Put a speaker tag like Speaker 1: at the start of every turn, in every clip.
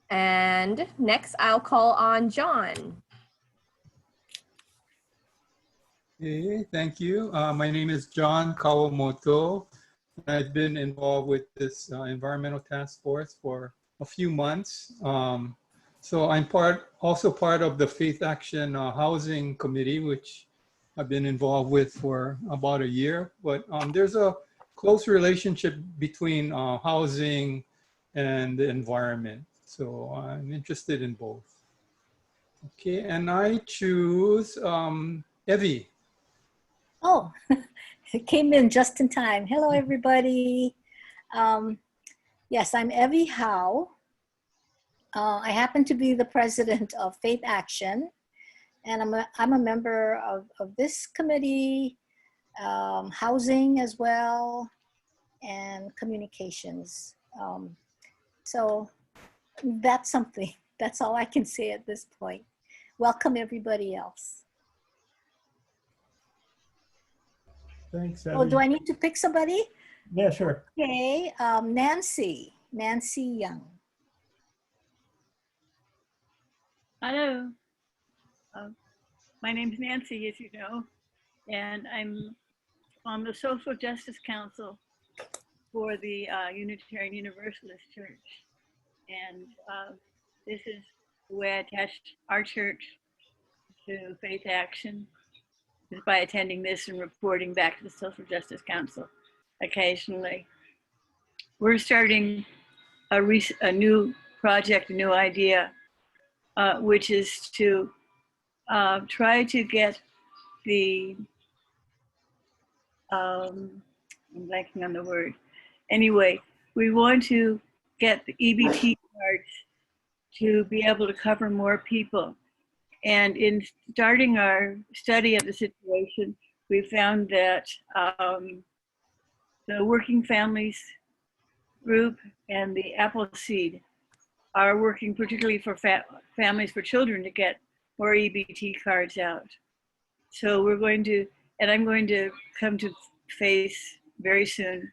Speaker 1: And next I'll call on John.
Speaker 2: Hey, thank you. My name is John Kawamoto. I've been involved with this environmental task force for a few months. So I'm also part of the Faith Action Housing Committee, which I've been involved with for about a year. But there's a close relationship between housing and the environment. So I'm interested in both. Okay, and I choose Evie.
Speaker 3: Oh, it came in just in time. Hello, everybody. Yes, I'm Evie Howe. I happen to be the president of Faith Action, and I'm a member of this committee, housing as well, and communications. So that's something. That's all I can say at this point. Welcome everybody else.
Speaker 4: Thanks, Evie.
Speaker 3: Oh, do I need to pick somebody?
Speaker 4: Yeah, sure.
Speaker 3: Okay, Nancy Young.
Speaker 5: Hello, my name's Nancy, as you know, and I'm on the Social Justice Council for the Unitarian Universalist Church. And this is the way I attached our church to Faith Action, is by attending this and reporting back to the Social Justice Council occasionally. We're starting a new project, a new idea, which is to try to get the, I'm blanking on the word. Anyway, we want to get the EBT cards to be able to cover more people. And in starting our study of the situation, we found that the Working Families Group and the Appleseed are working particularly for families for children to get more EBT cards out. So we're going to, and I'm going to come to Faith very soon,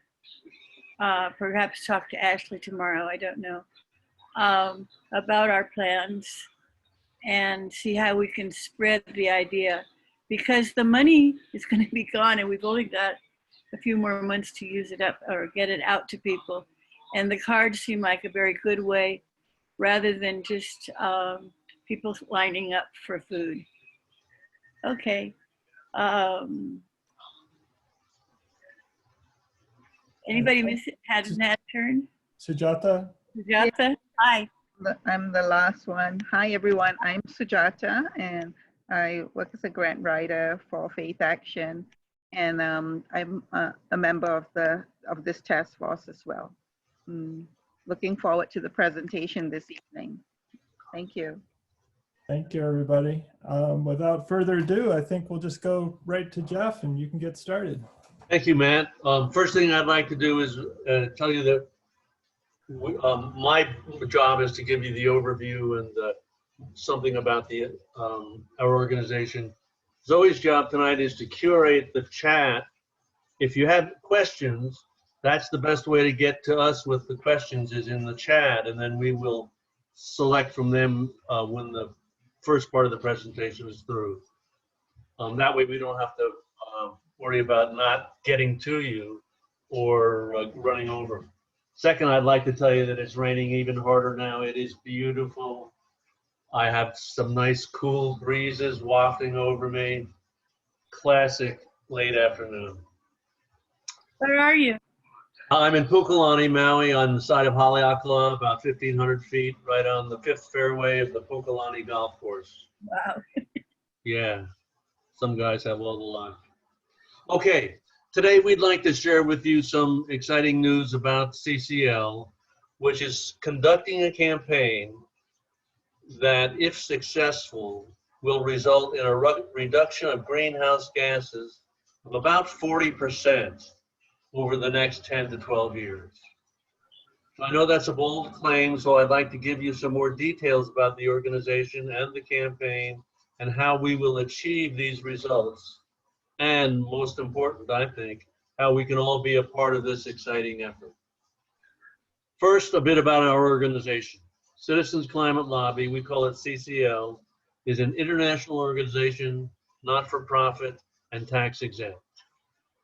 Speaker 5: perhaps talk to Ashley tomorrow, I don't know, about our plans and see how we can spread the idea, because the money is going to be gone and we've only got a few more months to use it up or get it out to people. And the cards seem like a very good way, rather than just people lining up for food. Okay. Anybody hadn't had a turn?
Speaker 4: Sujata?
Speaker 5: Sujata, hi.
Speaker 6: I'm the last one. Hi, everyone. I'm Sujata, and I work as a grant writer for Faith Action, and I'm a member of this task force as well. Looking forward to the presentation this evening. Thank you.
Speaker 4: Thank you, everybody. Without further ado, I think we'll just go right to Jeff, and you can get started.
Speaker 7: Thank you, Matt. First thing I'd like to do is tell you that my job is to give you the overview and something about the our organization. Zoe's job tonight is to curate the chat. If you have questions, that's the best way to get to us with the questions, is in the chat, and then we will select from them when the first part of the presentation is through. That way we don't have to worry about not getting to you or running over. Second, I'd like to tell you that it's raining even harder now. It is beautiful. I have some nice cool breezes wafting over me. Classic late afternoon.
Speaker 5: Where are you?
Speaker 7: I'm in Pukalani, Maui, on the side of Haleakala, about 1,500 feet, right on the 5th fairway of the Pukalani golf course.
Speaker 5: Wow.
Speaker 7: Yeah, some guys have all the luck. Okay, today we'd like to share with you some exciting news about CCL, which is conducting a campaign that, if successful, will result in a reduction of greenhouse gases of about 40% over the next 10 to 12 years. So I know that's a bold claim, so I'd like to give you some more details about the organization and the campaign and how we will achieve these results. And most important, I think, how we can all be a part of this exciting effort. First, a bit about our organization. Citizens Climate Lobby, we call it CCL, is an international organization, not for profit and tax exempt.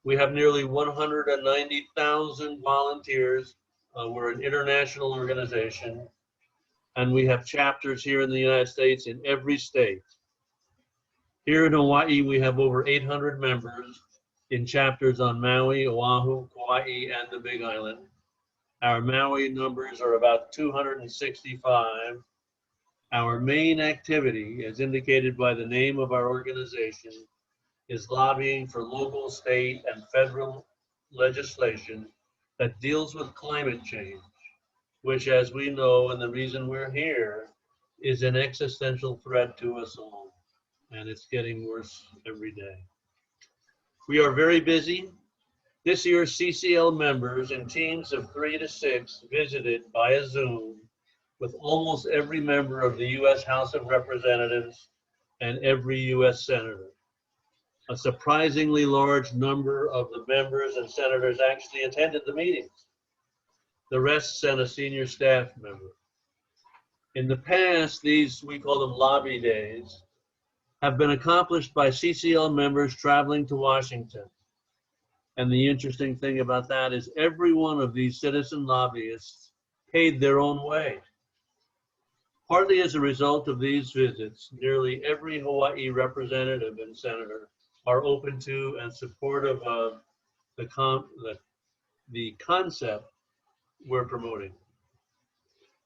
Speaker 7: We have nearly 190,000 volunteers. We're an international organization, and we have chapters here in the United States in every state. Here in Hawaii, we have over 800 members in chapters on Maui, Oahu, Kauai, and the Big Island. Our Maui numbers are about 265. Our main activity, as indicated by the name of our organization, is lobbying for local, state, and federal legislation that deals with climate change, which, as we know, and the reason we're here, is an existential threat to us all, and it's getting worse every day. We are very busy. This year, CCL members in teams of 3 to 6 visited via Zoom with almost every member of the U.S. House of Representatives and every U.S. Senator. A surprisingly large number of the members and senators actually attended the meetings. The rest sent a senior staff member. In the past, these, we call them lobby days, have been accomplished by CCL members traveling to Washington. And the interesting thing about that is every one of these citizen lobbyists paid their own way. Partly as a result of these visits, nearly every Hawaii representative and senator are open to and supportive of the concept we're promoting.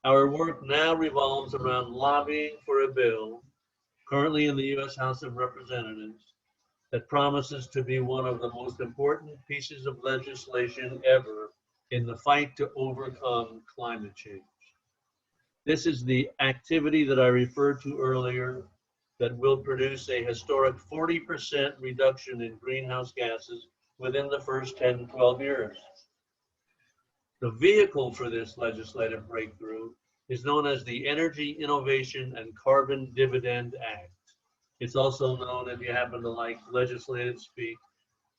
Speaker 7: Our work now revolves around lobbying for a bill currently in the U.S. House of Representatives that promises to be one of the most important pieces of legislation ever in the fight to overcome climate change. This is the activity that I referred to earlier that will produce a historic 40% reduction in greenhouse gases within the first 10 to 12 years. The vehicle for this legislative breakthrough is known as the Energy Innovation and Carbon Dividend Act. It's also known, if you happen to like legislative speak,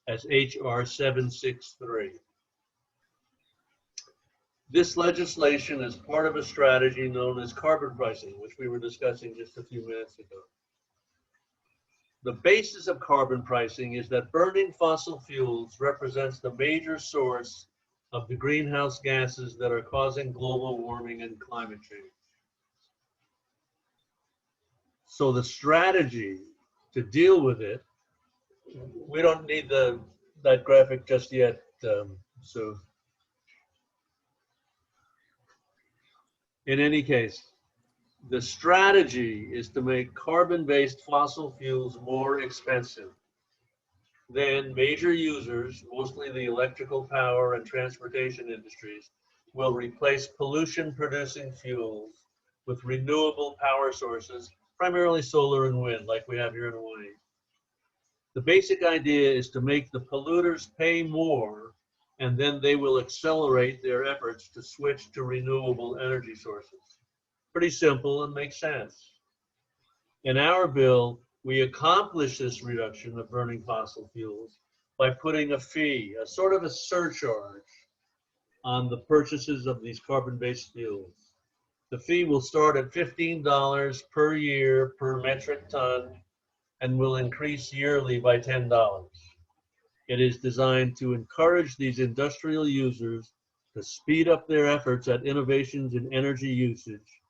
Speaker 7: as HR 763. This legislation is part of a strategy known as carbon pricing, which we were discussing just a few minutes ago. The basis of carbon pricing is that burning fossil fuels represents the major source of the greenhouse gases that are causing global warming and climate change. So the strategy to deal with it, we don't need that graphic just yet, Sue. In any case, the strategy is to make carbon-based fossil fuels more expensive. Then major users, mostly the electrical power and transportation industries, will replace pollution-producing fuels with renewable power sources, primarily solar and wind, like we have here in Hawaii. The basic idea is to make the polluters pay more, and then they will accelerate their efforts to switch to renewable energy sources. Pretty simple and makes sense. In our bill, we accomplish this reduction of burning fossil fuels by putting a fee, a sort of a surcharge, on the purchases of these carbon-based fuels. The fee will start at $15 per year per metric ton and will increase yearly by $10. It is designed to encourage these industrial users to speed up their efforts at innovations in energy usage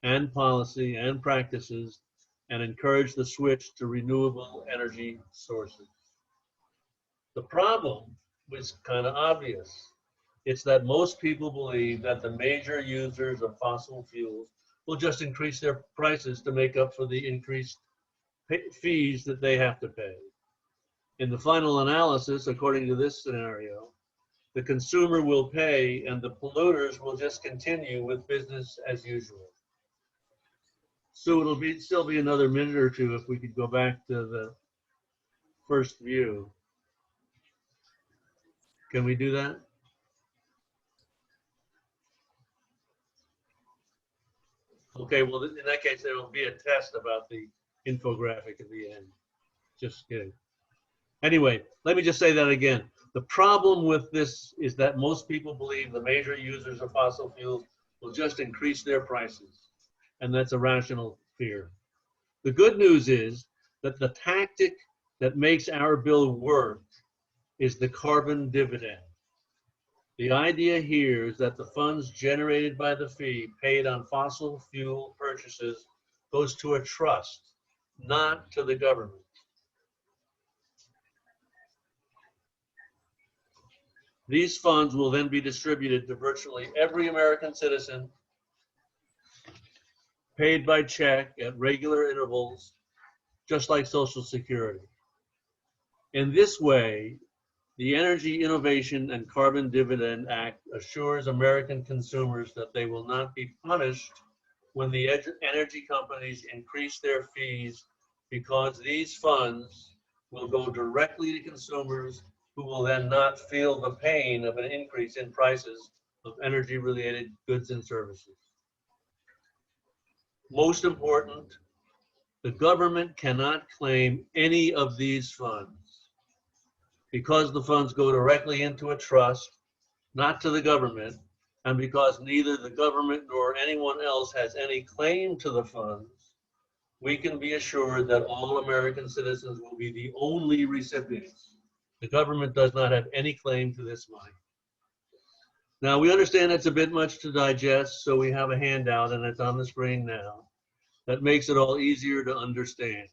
Speaker 7: and policy and practices, and encourage the switch to renewable energy sources. The problem was kind of obvious. It's that most people believe that the major users of fossil fuels will just increase their prices to make up for the increased fees that they have to pay. In the final analysis, according to this scenario, the consumer will pay and the polluters will just continue with business as usual. So it'll still be another minute or two if we could go back to the first view. Can we do that? Okay, well, in that case, there will be a test about the infographic at the end. Just kidding. Anyway, let me just say that again. The problem with this is that most people believe the major users of fossil fuels will just increase their prices. and that's a rational fear. The good news is that the tactic that makes our bill work is the carbon dividend. The idea here is that the funds generated by the fee paid on fossil fuel purchases goes to a trust, not to the government. These funds will then be distributed to virtually every American citizen, paid by check at regular intervals, just like Social Security. In this way, the Energy Innovation and Carbon Dividend Act assures American consumers that they will not be punished when the energy companies increase their fees, because these funds will go directly to consumers who will then not feel the pain of an increase in prices of energy-related goods and services. Most important, the government cannot claim any of these funds because the funds go directly into a trust, not to the government, and because neither the government nor anyone else has any claim to the funds. We can be assured that all American citizens will be the only recipients. The government does not have any claim to this money. Now, we understand it's a bit much to digest, so we have a handout, and it's on the screen now, that makes it all easier to understand.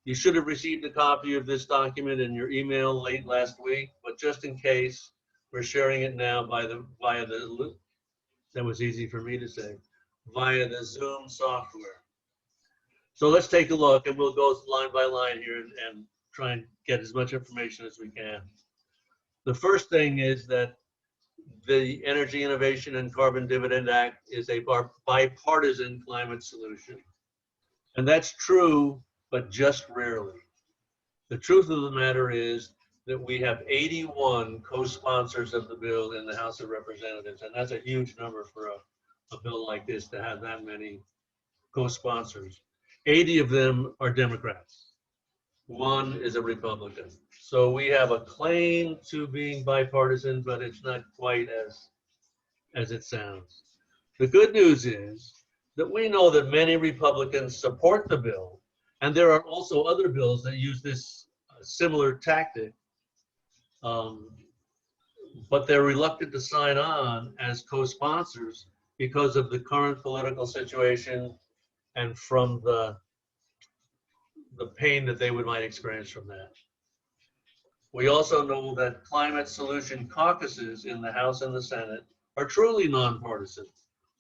Speaker 7: You should have received a copy of this document in your email late last week, but just in case, we're sharing it now via the that was easy for me to say, via the Zoom software. So let's take a look, and we'll go line by line here and try and get as much information as we can. The first thing is that the Energy Innovation and Carbon Dividend Act is a bipartisan climate solution. And that's true, but just rarely. The truth of the matter is that we have 81 co-sponsors of the bill in the House of Representatives, and that's a huge number for a bill like this to have that many co-sponsors. 80 of them are Democrats. One is a Republican. So we have a claim to being bipartisan, but it's not quite as it sounds. The good news is that we know that many Republicans support the bill, and there are also other bills that use this similar tactic, but they're reluctant to sign on as co-sponsors because of the current political situation and from the pain that they might experience from that. We also know that climate solution caucuses in the House and the Senate are truly nonpartisan.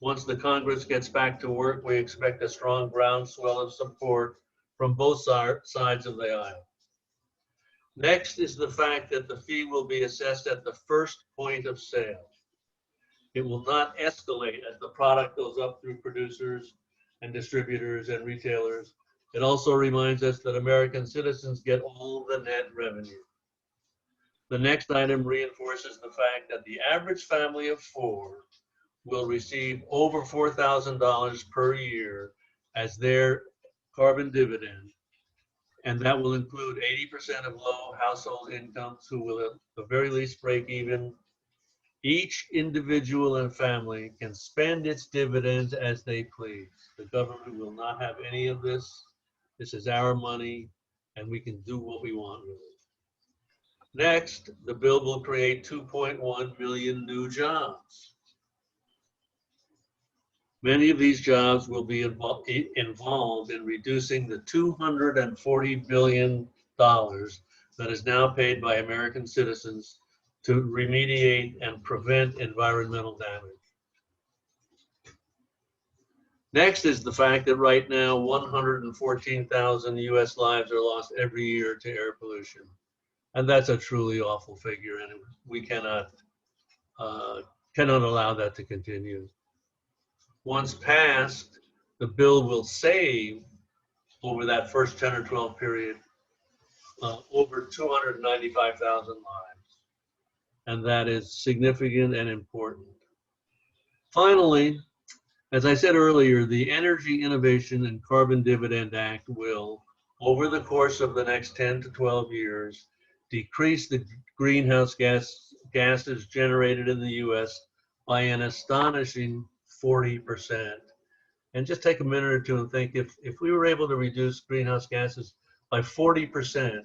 Speaker 7: Once the Congress gets back to work, we expect a strong groundswell of support from both sides of the aisle. Next is the fact that the fee will be assessed at the first point of sale. It will not escalate as the product goes up through producers and distributors and retailers. It also reminds us that American citizens get all the net revenue. The next item reinforces the fact that the average family of 4 will receive over $4,000 per year as their carbon dividend, and that will include 80% of low household incomes who will at the very least break even. Each individual and family can spend its dividends as they please. The government will not have any of this. This is our money, and we can do what we want with it. Next, the bill will create 2.1 million new jobs. Many of these jobs will be involved in reducing the $240 billion that is now paid by American citizens to remediate and prevent environmental damage. Next is the fact that right now 114,000 US lives are lost every year to air pollution. And that's a truly awful figure, and we cannot allow that to continue. Once passed, the bill will save over that first 10 or 12 period over 295,000 lives. And that is significant and important. Finally, as I said earlier, the Energy Innovation and Carbon Dividend Act will, over the course of the next 10 to 12 years, decrease the greenhouse gases generated in the US by an astonishing 40%. and just take a minute or two and think, if we were able to reduce greenhouse gases by 40%,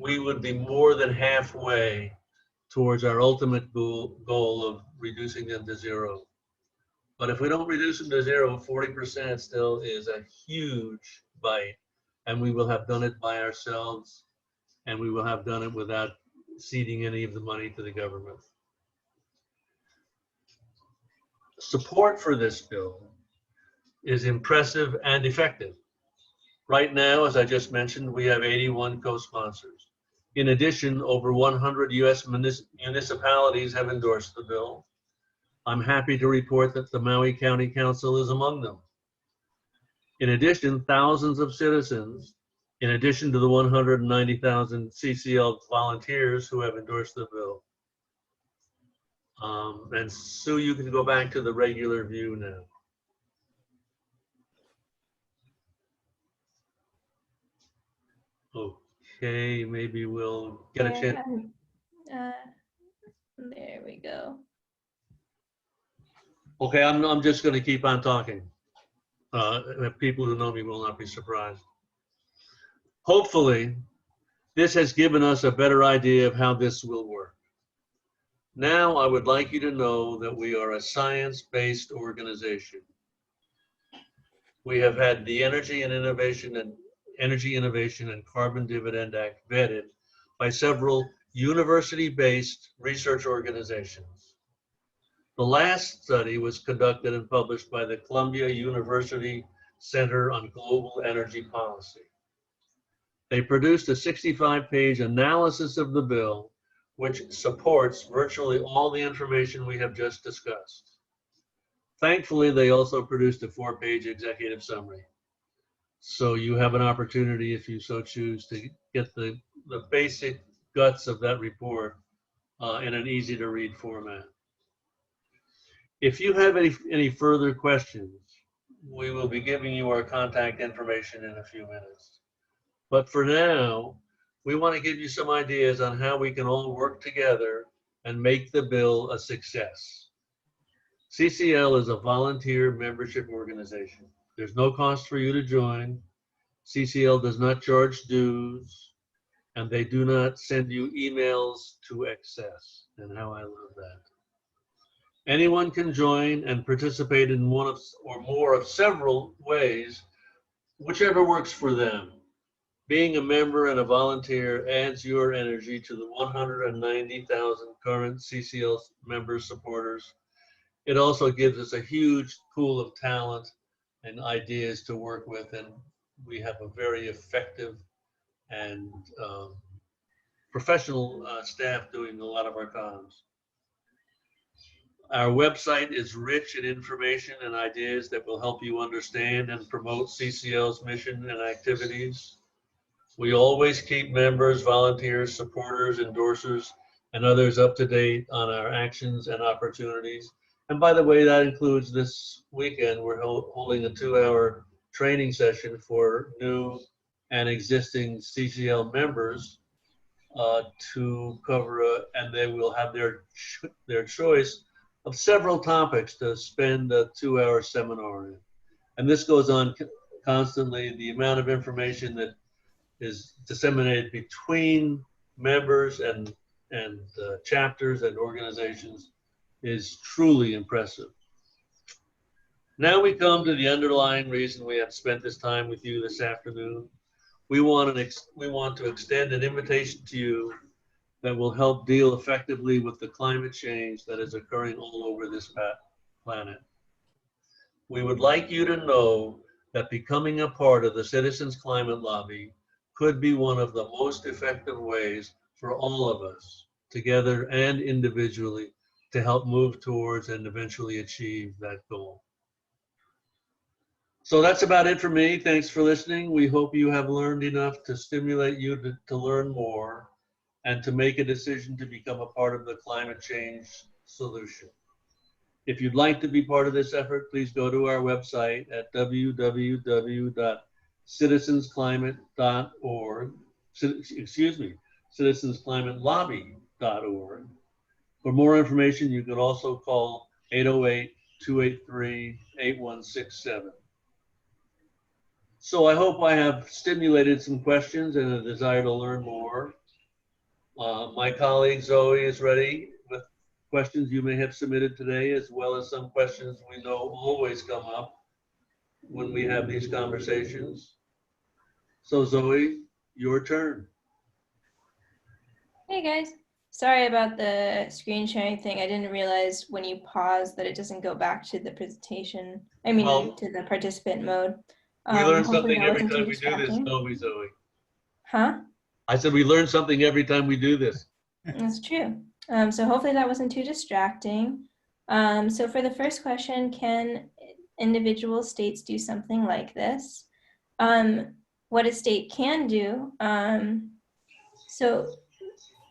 Speaker 7: we would be more than halfway towards our ultimate goal of reducing them to zero. But if we don't reduce them to zero, 40% still is a huge bite, and we will have done it by ourselves, and we will have done it without ceding any of the money to the government. Support for this bill is impressive and effective. Right now, as I just mentioned, we have 81 co-sponsors. In addition, over 100 US municipalities have endorsed the bill. I'm happy to report that the Maui County Council is among them. In addition, thousands of citizens, in addition to the 190,000 CCL volunteers who have endorsed the bill. And Sue, you can go back to the regular view now. Okay, maybe we'll get a chance.
Speaker 1: There we go.
Speaker 7: Okay, I'm just going to keep on talking. People who know me will not be surprised. Hopefully, this has given us a better idea of how this will work. Now, I would like you to know that we are a science-based organization. We have had the Energy Innovation and Carbon Dividend Act vetted by several university-based research organizations. The last study was conducted and published by the Columbia University Center on Global Energy Policy. They produced a 65-page analysis of the bill, which supports virtually all the information we have just discussed. Thankfully, they also produced a 4-page executive summary. So you have an opportunity, if you so choose, to get the basic guts of that report in an easy to read format. If you have any further questions, we will be giving you our contact information in a few minutes. But for now, we want to give you some ideas on how we can all work together and make the bill a success. CCL is a volunteer membership organization. There's no cost for you to join. CCL does not charge dues, and they do not send you emails to excess. And how I love that. Anyone can join and participate in one of or more of several ways, whichever works for them. Being a member and a volunteer adds your energy to the 190,000 current CCL member supporters. It also gives us a huge pool of talent and ideas to work with, and we have a very effective and professional staff doing a lot of our comms. Our website is rich in information and ideas that will help you understand and promote CCL's mission and activities. We always keep members, volunteers, supporters, endorsers, and others up to date on our actions and opportunities. And by the way, that includes this weekend, we're holding a 2-hour training session for new and existing CCL members to cover, and they will have their choice of several topics to spend a 2-hour seminar in. And this goes on constantly. The amount of information that is disseminated between members and chapters and organizations is truly impressive. Now we come to the underlying reason we have spent this time with you this afternoon. We want to extend an invitation to you that will help deal effectively with the climate change that is occurring all over this planet. We would like you to know that becoming a part of the Citizens Climate Lobby could be one of the most effective ways for all of us, together and individually, to help move towards and eventually achieve that goal. So that's about it for me. Thanks for listening. We hope you have learned enough to stimulate you to learn more and to make a decision to become a part of the climate change solution. If you'd like to be part of this effort, please go to our website at www.citizensclimate.org, citizensclimatelobby.org. For more information, you can also call 283-8167. So I hope I have stimulated some questions and a desire to learn more. My colleague Zoe is ready with questions you may have submitted today, as well as some questions we know always come up when we have these conversations. So Zoe, your turn.
Speaker 8: Hey guys, sorry about the screen sharing thing. I didn't realize when you pause that it doesn't go back to the presentation. I mean,
Speaker 7: Well,
Speaker 8: to the participant mode.
Speaker 7: We learn
Speaker 8: Hopefully
Speaker 7: something
Speaker 8: that
Speaker 7: every
Speaker 8: wasn't too
Speaker 7: time we do this,
Speaker 8: distracting.
Speaker 7: don't we, Zoe?
Speaker 8: Huh?
Speaker 7: I said we learn something every time we do this.
Speaker 8: That's true. So hopefully that wasn't too distracting. So for the first question, can individual states do something like this? What a state can do, so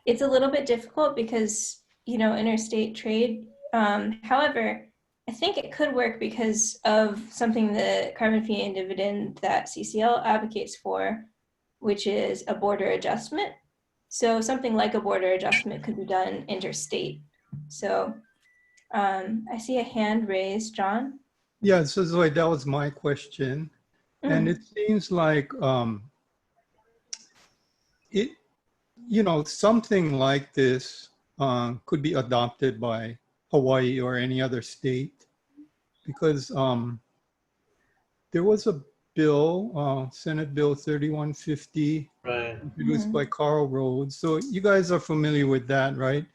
Speaker 8: it's a little bit difficult because, you know, interstate trade. However, I think it could work because of something the carbon fee and dividend that CCL advocates for, which is a border adjustment. So something like a border adjustment could be done interstate. So I see a hand raised, John.
Speaker 2: Yeah, so Zoe, that was my question. And it seems like something like this could be adopted by Hawaii or any other state, because there was a bill, Senate Bill 3150,
Speaker 7: Right.
Speaker 2: introduced by Carl Rhodes. So you guys are familiar with that, right?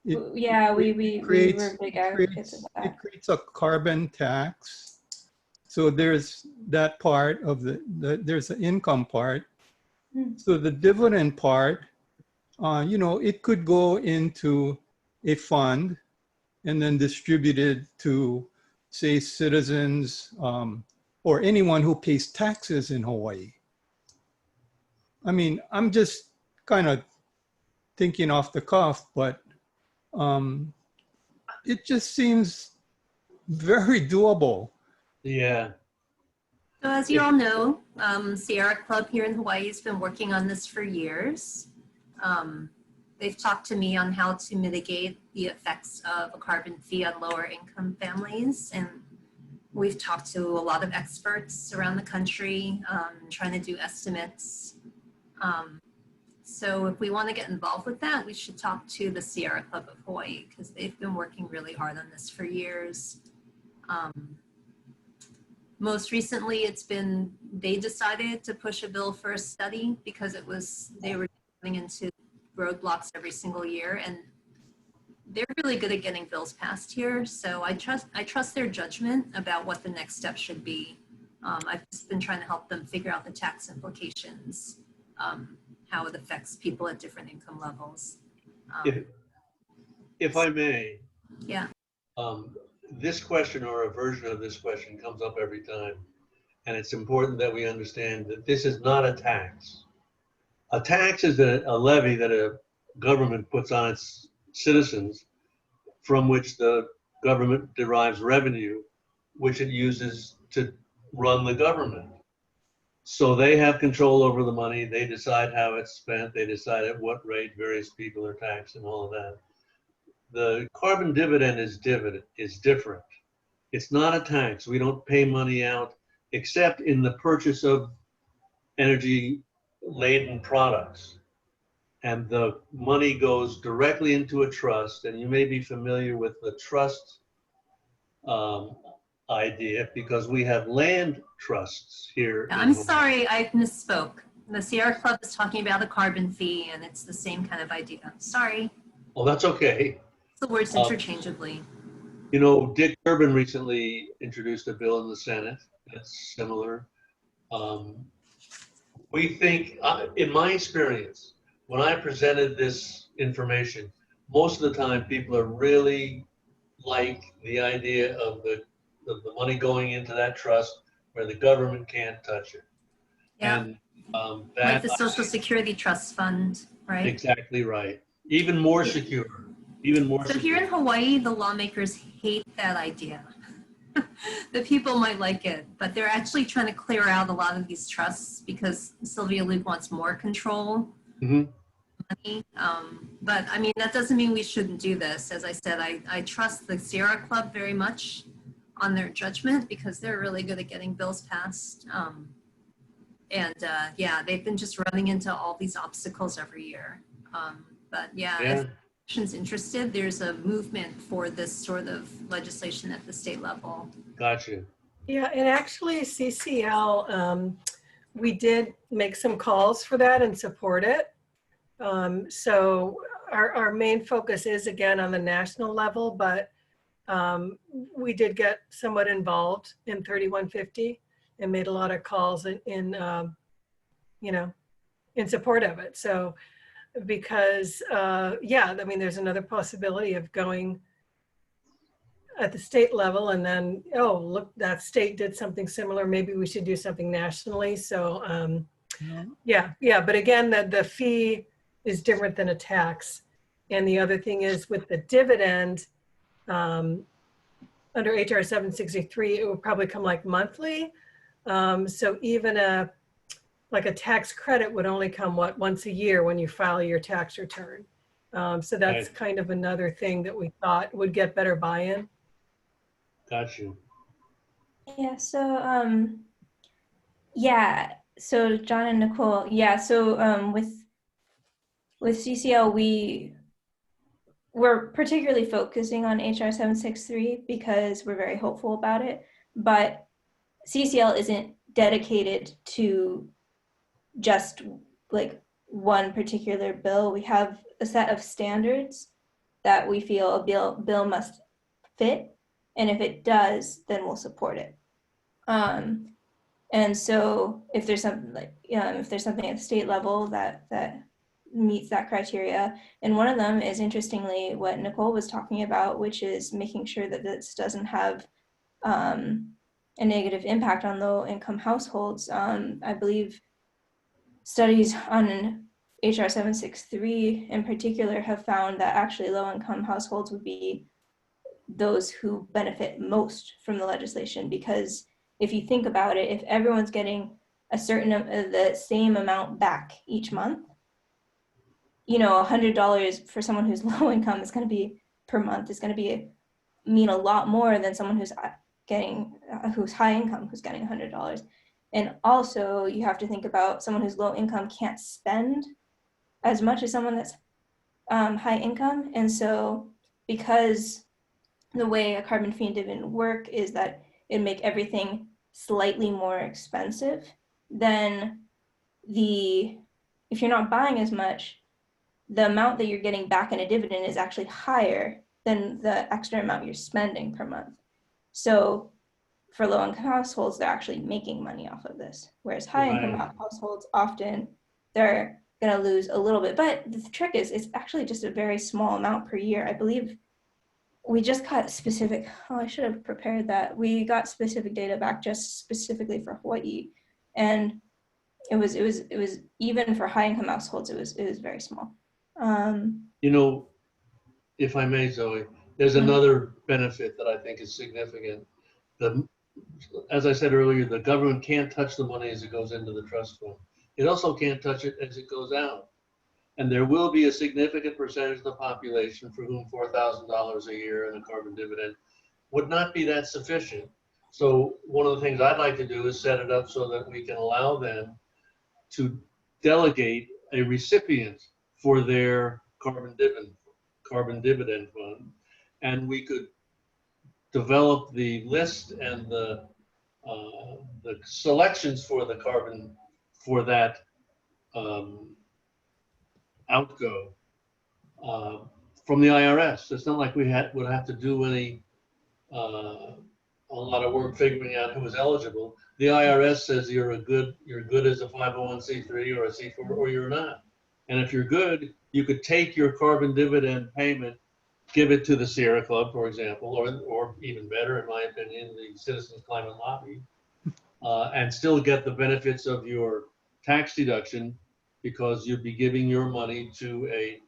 Speaker 8: Yeah, we were big advocates of that.
Speaker 2: It creates a carbon tax. So there's that part of there's the income part. So the dividend part, it could go into a fund and then distributed to, say, citizens or anyone who pays taxes in Hawaii. I mean, I'm just kind of thinking off the cuff, but it just seems very doable.
Speaker 7: Yeah.
Speaker 1: So as you all know, Sierra Club here in Hawaii has been working on this for years. They've talked to me on how to mitigate the effects of a carbon fee on lower income families. And we've talked to a lot of experts around the country, trying to do estimates. So if we want to get involved with that, we should talk to the Sierra Club of Hawaii, because they've been working really hard on this for years. Most recently, they decided to push a bill for a study because they were running into roadblocks every single year, and they're really good at getting bills passed here. So I trust their judgment about what the next step should be. I've just been trying to help them figure out the tax implications, how it affects people at different income levels.
Speaker 7: If I may.
Speaker 1: Yeah.
Speaker 7: This question, or a version of this question, comes up every time. And it's important that we understand that this is not a tax. A tax is a levy that a government puts on its citizens, from which the government derives revenue, which it uses to run the government. So they have control over the money. They decide how it's spent. They decide at what rate various people are taxed and all of that. The carbon dividend is different. It's not a tax. We don't pay money out except in the purchase of energy-laden products. And the money goes directly into a trust. And you may be familiar with the trust idea, because we have land trusts here.
Speaker 1: I'm sorry, I misspoke. The Sierra Club is talking about a carbon fee, and it's the same kind of idea. Sorry.
Speaker 7: Well, that's okay.
Speaker 1: The words interchangeably.
Speaker 7: You know, Dick Durbin recently introduced a bill in the Senate that's similar. We think, in my experience, when I presented this information, most of the time people are really like the idea of the money going into that trust where the government can't touch it.
Speaker 1: Yeah.
Speaker 7: And
Speaker 1: like the Social Security Trust Fund, right?
Speaker 7: Exactly right. Even more secure. Even more
Speaker 1: so
Speaker 7: secure.
Speaker 1: Here in Hawaii, the lawmakers hate that idea. The people might like it, but they're actually trying to clear out a lot of these trusts because Sylvia Luke wants more control. Money. But I mean, that doesn't mean we shouldn't do this. As I said, I trust the Sierra Club very much. on their judgment because they're really good at getting bills passed. Yeah, they've been just running into all these obstacles every year. But yeah, if the commission's interested, there's a movement for this sort of legislation at the state level.
Speaker 7: Gotcha.
Speaker 9: Yeah, and actually CCL, we did make some calls for that and support it. So our main focus is again on the national level, but we did get somewhat involved in 3150 and made a lot of calls in you know, in support of it. So because yeah, I mean, there's another possibility of going at the state level and then, oh, look, that state did something similar. Maybe we should do something nationally. So yeah. But again, the fee is different than a tax. And the other thing is with the dividend, under HR 763, it would probably come like monthly. So even like a tax credit would only come once a year when you file your tax return. So that's kind of another thing that we thought would get better buy-in.
Speaker 7: Got you.
Speaker 8: Yeah, so yeah, so John and Nicole, yeah, so with CCL, we're particularly focusing on HR 763 because we're very hopeful about it, but CCL isn't dedicated to just like one particular bill. We have a set of standards that we feel a bill must fit, and if it does, then we'll support it. And so if there's something like if there's something at the state level that meets that criteria, and one of them is interestingly what Nicole was talking about, which is making sure that this doesn't have a negative impact on low-income households. I believe studies on HR 763 in particular have found that actually low-income households would be those who benefit most from the legislation, because if you think about it, if everyone's getting a certain the same amount back each month, you know, $100 for someone who's low income is going to be per month is going to mean a lot more than someone who's high income who's getting $100. And also you have to think about someone who's low income can't spend as much as someone that's high income. And so because the way a carbon fee and dividend work is that it make everything slightly more expensive, then if you're not buying as much, the amount that you're getting back in a dividend is actually higher than the extra amount you're spending per month. So for low-income households, they're actually making money off of this, whereas high-income households often they're going to lose a little bit. But the trick is it's actually just a very small amount per year. I believe we just got specific, I should have prepared that. We got specific data back just specifically for Hawaii. And it was even for high income households, it was very small.
Speaker 7: You know, if I may, Zoe, there's another benefit that I think is significant. As I said earlier, the government can't touch the money as it goes into the trust fund. It also can't touch it as it goes out. And there will be a significant percentage of the population for whom $4,000 a year in a carbon dividend would not be that sufficient. So one of the things I'd like to do is set it up so that we can allow them to delegate a recipient for their carbon dividend fund. And we could develop the list and the selections for the carbon for that outgo from the IRS. It's not like we would have to do a lot of work figuring out who is eligible. The IRS says you're good as a 501c3 or a C4 or you're not. And if you're good, you could take your carbon dividend payment, give it to the Sierra Club, for example, or even better, in my opinion, the Citizens Climate Lobby, and still get the benefits of your tax deduction because you'd be giving your money to a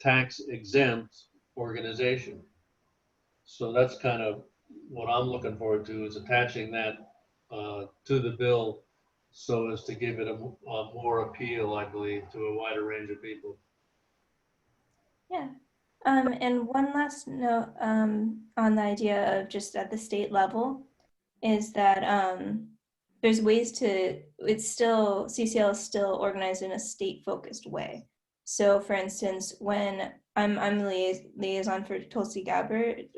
Speaker 7: tax exempt organization. So that's kind of what I'm looking forward to, is attaching that to the bill so as to give it a more appeal, I believe, to a wider range of people.
Speaker 8: Yeah. And one last note on the idea of just at the state level is that there's ways to, CCL is still organized in a state-focused way. So for instance, when I'm the liaison for Tulsi Gabbard,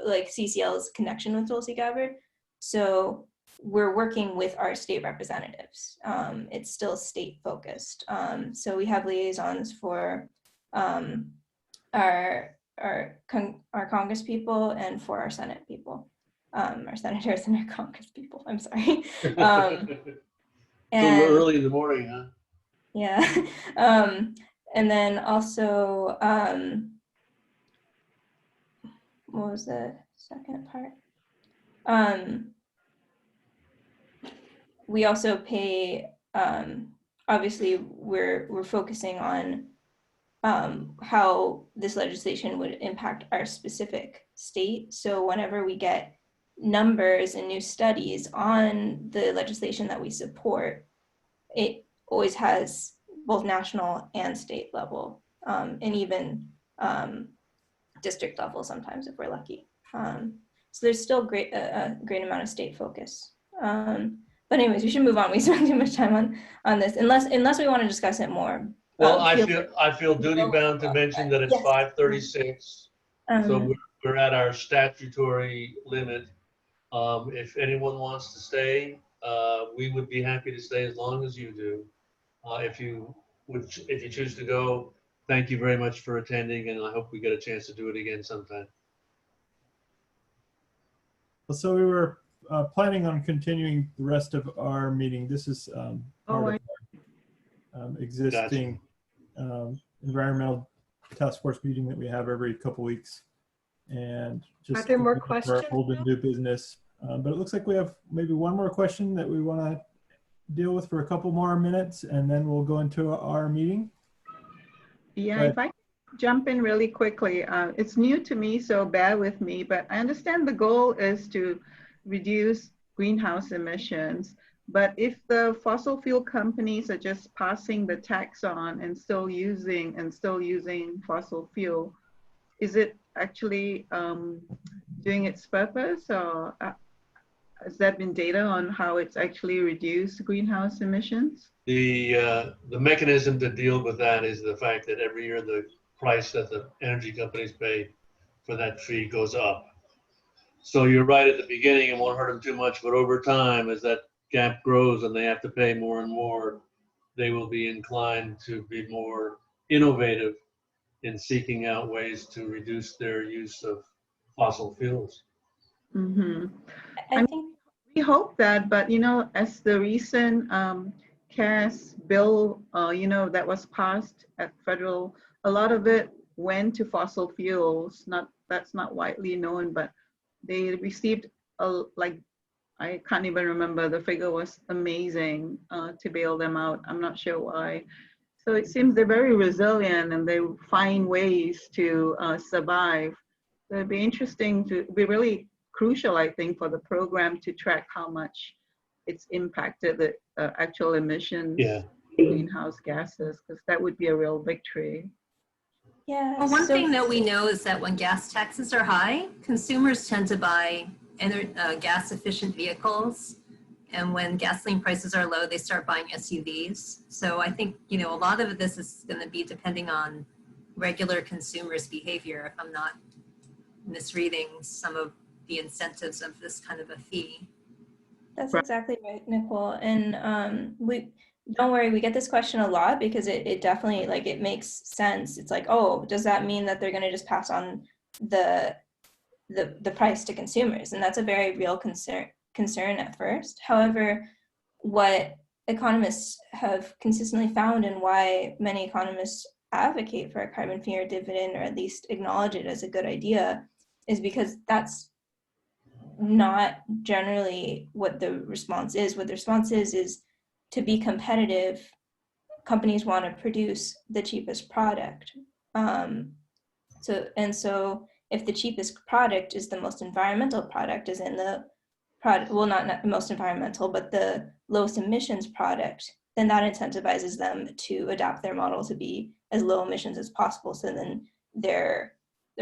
Speaker 8: like CCL's connection with Tulsi Gabbard. So we're working with our state representatives. It's still state-focused. So we have liaisons for our Congress people and for our Senate people, our senators and our Congress people. I'm sorry.
Speaker 7: It's a little early in the morning, huh?
Speaker 8: Yeah. And then also, what was the second part? We also pay. Obviously, we're focusing on how this legislation would impact our specific state. So whenever we get numbers and new studies on the legislation that we support, it always has both national and state level, and even district level sometimes if we're lucky. So there's still a great amount of state focus. But anyways, we should move on. We spent too much time on this, unless we want to discuss it more.
Speaker 7: Well, I feel duty bound to mention that it's
Speaker 8: Yes.
Speaker 7: 5:36. So we're at our statutory limit. If anyone wants to stay, we would be happy to stay as long as you do. If you choose to go, thank you very much for attending, and I hope we get a chance to do it again sometime.
Speaker 4: So we were planning on continuing the rest of our meeting. This is part of our existing environmental task force meeting that we have every couple weeks. And just
Speaker 9: Are there more questions?
Speaker 4: Old and new business. But it looks like we have maybe one more question that we want to deal with for a couple more minutes, and then we'll go into our meeting.
Speaker 6: Yeah, if I jump in really quickly, it's new to me, so bear with me, but I understand the goal is to reduce greenhouse emissions. But if the fossil fuel companies are just passing the tax on and still using fossil fuel, is it actually doing its purpose, or has there been data on how it's actually reduced greenhouse emissions?
Speaker 7: The mechanism to deal with that is the fact that every year the price that the energy companies pay for that fee goes up. So you're right at the beginning, it won't hurt them too much, but over time, as that gap grows and they have to pay more and more, they will be inclined to be more innovative in seeking out ways to reduce their use of fossil fuels.
Speaker 6: Mm-hmm.
Speaker 8: I think
Speaker 6: we hope that, but as the recent CAS bill, that was passed at federal, a lot of it went to fossil fuels. That's not widely known, but they received I can't even remember, the figure was amazing to bail them out. I'm not sure why. So it seems they're very resilient and they find ways to survive. So it'd be interesting be really crucial, I think, for the program to track how much it's impacted the actual emissions, greenhouse gases, because that would be a real victory.
Speaker 8: Yeah.
Speaker 1: Well, one thing that we know is that when gas taxes are high, consumers tend to buy gas efficient vehicles. And when gasoline prices are low, they start buying SUVs. So I think, a lot of this is going to be depending on regular consumers' behavior, if I'm not misreading some of the incentives of this kind of a fee.
Speaker 8: That's exactly right, Nicole. And don't worry, we get this question a lot because it definitely, it makes sense. It's like, oh, does that mean that they're going to just pass on the price to consumers? And that's a very real concern at first. However, what economists have consistently found, and why many economists advocate for a carbon fee or dividend, or at least acknowledge it as a good idea, is because that's not generally what the response is. What the response is to be competitive, companies want to produce the cheapest product. So if the cheapest product is the most environmental product, is in the product, well, not the most environmental, but the lowest emissions product, then that incentivizes them to adapt their model to be as low emissions as possible. So then their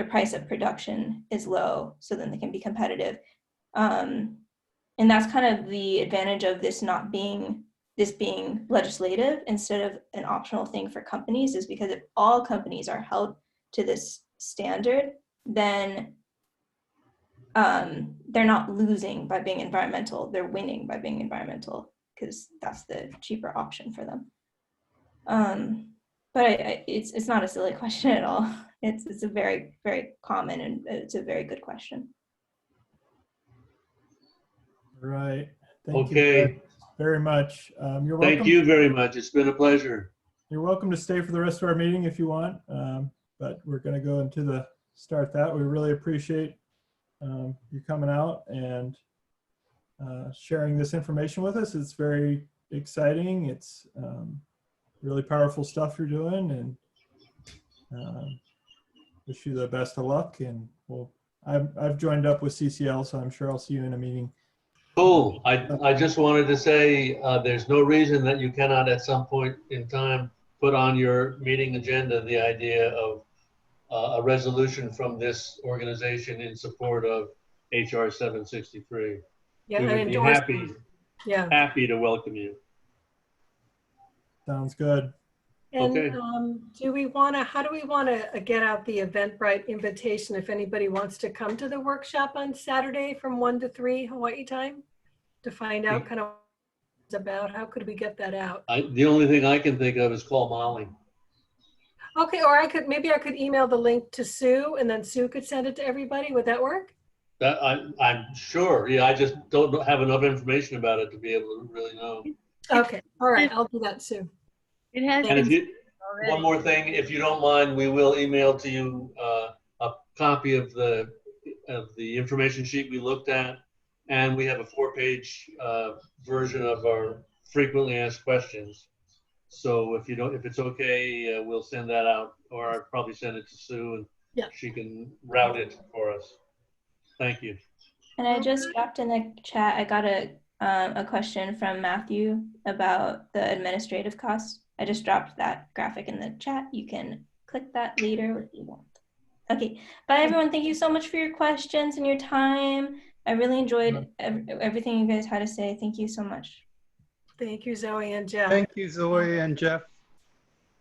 Speaker 8: price of production is low, so then they can be competitive. And that's kind of the advantage of this being legislative instead of an optional thing for companies, is because if all companies are held to this standard, then they're not losing by being environmental, they're winning by being environmental, because that's the cheaper option for them. But it's not a silly question at all. It's a very, very common, and it's a very good question.
Speaker 4: Right. Thank
Speaker 7: Okay.
Speaker 4: you very much. You're welcome.
Speaker 7: Thank you very much. It's been a pleasure.
Speaker 4: You're welcome to stay for the rest of our meeting if you want, but we're going to go into the start that. We really appreciate you coming out and sharing this information with us. It's very exciting. It's really powerful stuff you're doing, and wish you the best of luck. And I've joined up with CCL, so I'm sure I'll see you in a meeting.
Speaker 7: Cool. I just wanted to say there's no reason that you cannot at some point in time put on your meeting agenda the idea of a resolution from this organization in support of HR 763.
Speaker 9: Yeah,
Speaker 7: We
Speaker 9: I
Speaker 7: would be
Speaker 9: endorse
Speaker 7: happy,
Speaker 9: them. Yeah.
Speaker 7: happy to welcome you.
Speaker 4: Sounds good.
Speaker 9: And
Speaker 7: Okay.
Speaker 9: how do we want to get out the Eventbrite invitation if anybody wants to come to the workshop on Saturday from 1 to 3 Hawaii time to find out kind of what it's about? How could we get that out?
Speaker 7: The only thing I can think of is call Maui.
Speaker 9: Okay, or maybe I could email the link to Sue, and then Sue could send it to everybody. Would that work?
Speaker 7: I'm sure. Yeah, I just don't have enough information about it to be able to really know.
Speaker 9: Okay, all right, I'll do that, Sue.
Speaker 5: It has
Speaker 7: And if
Speaker 5: been
Speaker 7: you, one more thing, if you don't mind, we will email to you a copy of the information sheet we looked at, and we have a 4-page version of our frequently asked questions. So if it's okay, we'll send that out, or I'll probably send it to Sue, and she can route it for us. Thank you.
Speaker 8: And I just dropped in the chat, I got a question from Matthew about the administrative costs. I just dropped that graphic in the chat. You can click that later if you want. Okay, bye everyone. Thank you so much for your questions and your time. I really enjoyed everything you guys had to say. Thank you so much.
Speaker 9: Thank you, Zoe and Jeff.
Speaker 2: Thank you, Zoe and Jeff.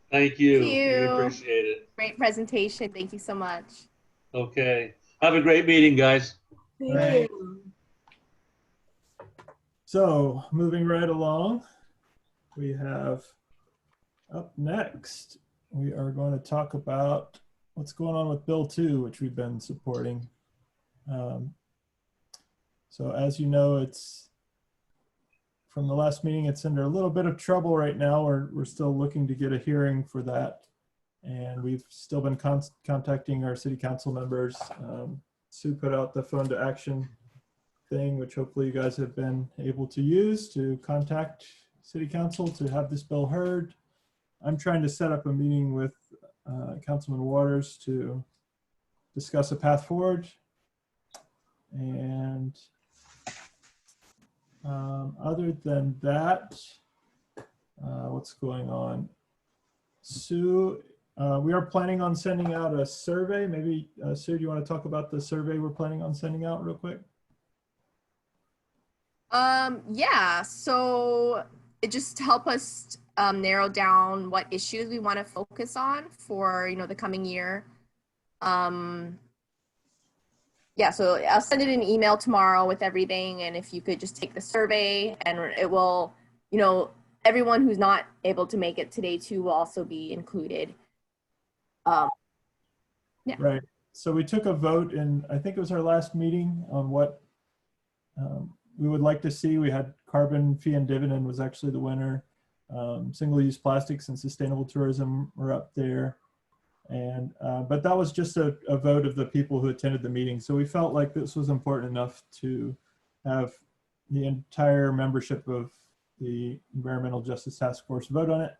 Speaker 7: Thank you.
Speaker 10: Thank you.
Speaker 7: We appreciate it.
Speaker 10: Great presentation. Thank you so much.
Speaker 7: Okay. Have a great meeting, guys.
Speaker 9: Thank you.
Speaker 4: So moving right along, we have up next, we are going to talk about what's going on with Bill 2, which we've been supporting. So as you know, it's from the last meeting, it's under a little bit of trouble right now. We're still looking to get a hearing for that. And we've still been contacting our city council members. Sue put out the phone to action thing, which hopefully you guys have been able to use to contact city council to have this bill heard. I'm trying to set up a meeting with Councilman Waters to discuss a path forward. And other than that, what's going on? Sue, we are planning on sending out a survey. Maybe, Sue, do you want to talk about the survey we're planning on sending out real quick?
Speaker 10: Yeah, so it just help us narrow down what issues we want to focus on for, the coming year. Yeah, so I'll send it an email tomorrow with everything. And if you could just take the survey, and it will, everyone who's not able to make it today too will also be included. Yeah.
Speaker 4: Right. So we took a vote in, I think it was our last meeting, on what we would like to see. We had carbon fee and dividend was actually the winner. Single-use plastics and sustainable tourism were up there. And but that was just a vote of the people who attended the meeting. So we felt like this was important enough to have the entire membership of the Environmental Justice Task Force vote on it.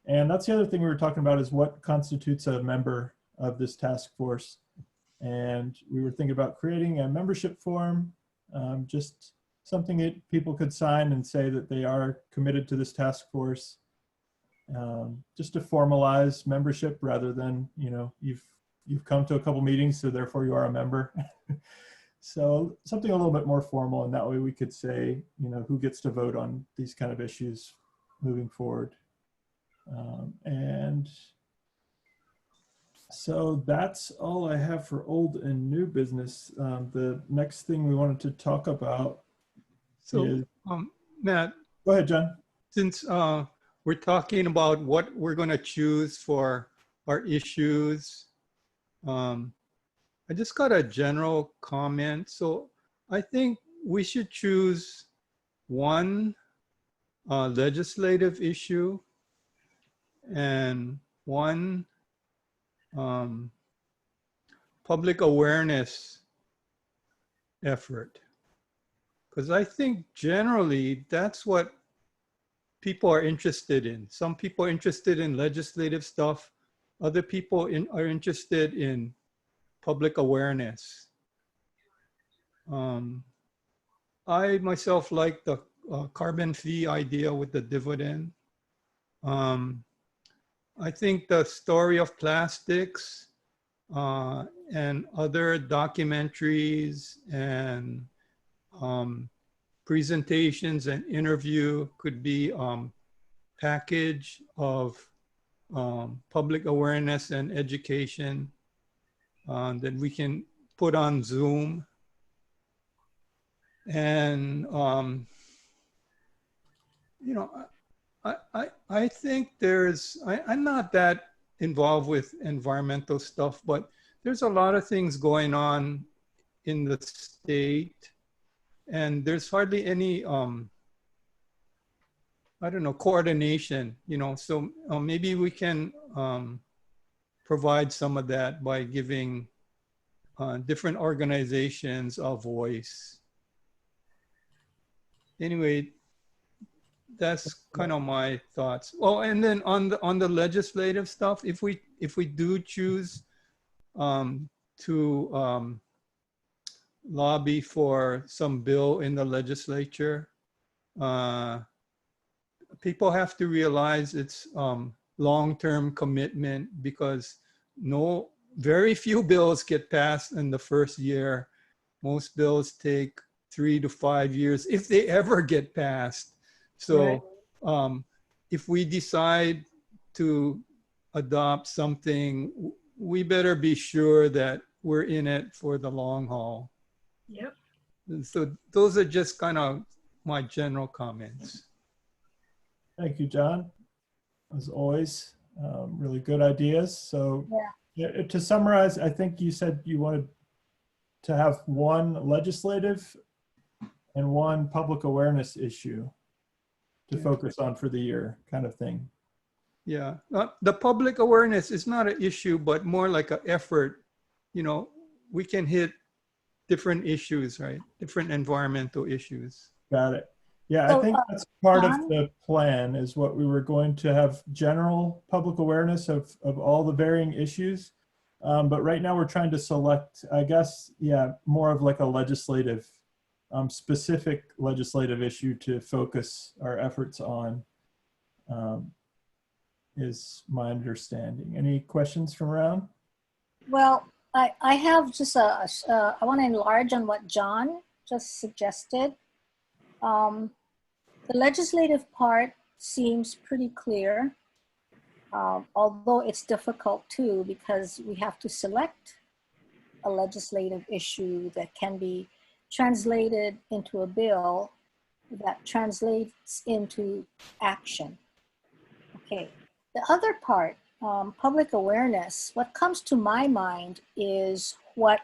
Speaker 4: And that's the other thing we were talking about, is what constitutes a member of this task force. And we were thinking about creating a membership form, just something that people could sign and say that they are committed to this task force. just to formalize membership rather than, you know, you've come to a couple meetings, so therefore you are a member. So something a little bit more formal, and that way we could say, you know, who gets to vote on these kind of issues moving forward. And so that's all I have for old and new business. The next thing we wanted to talk about is,
Speaker 2: Matt,
Speaker 4: go ahead, John.
Speaker 2: since we're talking about what we're going to choose for our issues, I just got a general comment. So I think we should choose one legislative issue and one public awareness effort. Because I think generally that's what people are interested in. Some people are interested in legislative stuff. Other people are interested in public awareness. I myself like the carbon fee idea with the dividend. I think the story of plastics and other documentaries and presentations and interview could be package of public awareness and education that we can put on Zoom. And, you know, I think I'm not that involved with environmental stuff, but there's a lot of things going on in the state, and there's hardly any, I don't know, coordination, you know, so maybe we can provide some of that by giving different organizations a voice. Anyway, that's kind of my thoughts. Oh, and then on the legislative stuff, if we do choose to lobby for some bill in the legislature, people have to realize it's long-term commitment, because very few bills get passed in the first year. Most bills take 3 to 5 years if they ever get passed. So if we decide to adopt something, we better be sure that we're in it for the long haul.
Speaker 9: Yep.
Speaker 2: And so those are just kind of my general comments.
Speaker 4: Thank you, John. As always, really good ideas. So to summarize, I think you said you wanted to have one legislative and one public awareness issue to focus on for the year, kind of thing.
Speaker 2: Yeah, the public awareness is not an issue, but more like an effort. You know, we can hit different issues, right? Different environmental issues.
Speaker 4: Got it. Yeah,
Speaker 3: So,
Speaker 4: I think that's part of the plan, is what we were going to have general public awareness of all the varying issues. But right now we're trying to select, I guess, more of like a legislative, specific legislative issue to focus our efforts on, is my understanding. Any questions from around?
Speaker 3: Well, I have just I want to enlarge on what John just suggested. The legislative part seems pretty clear, although it's difficult too, because we have to select a legislative issue that can be translated into a bill that translates into action. Okay, the other part, public awareness, what comes to my mind is what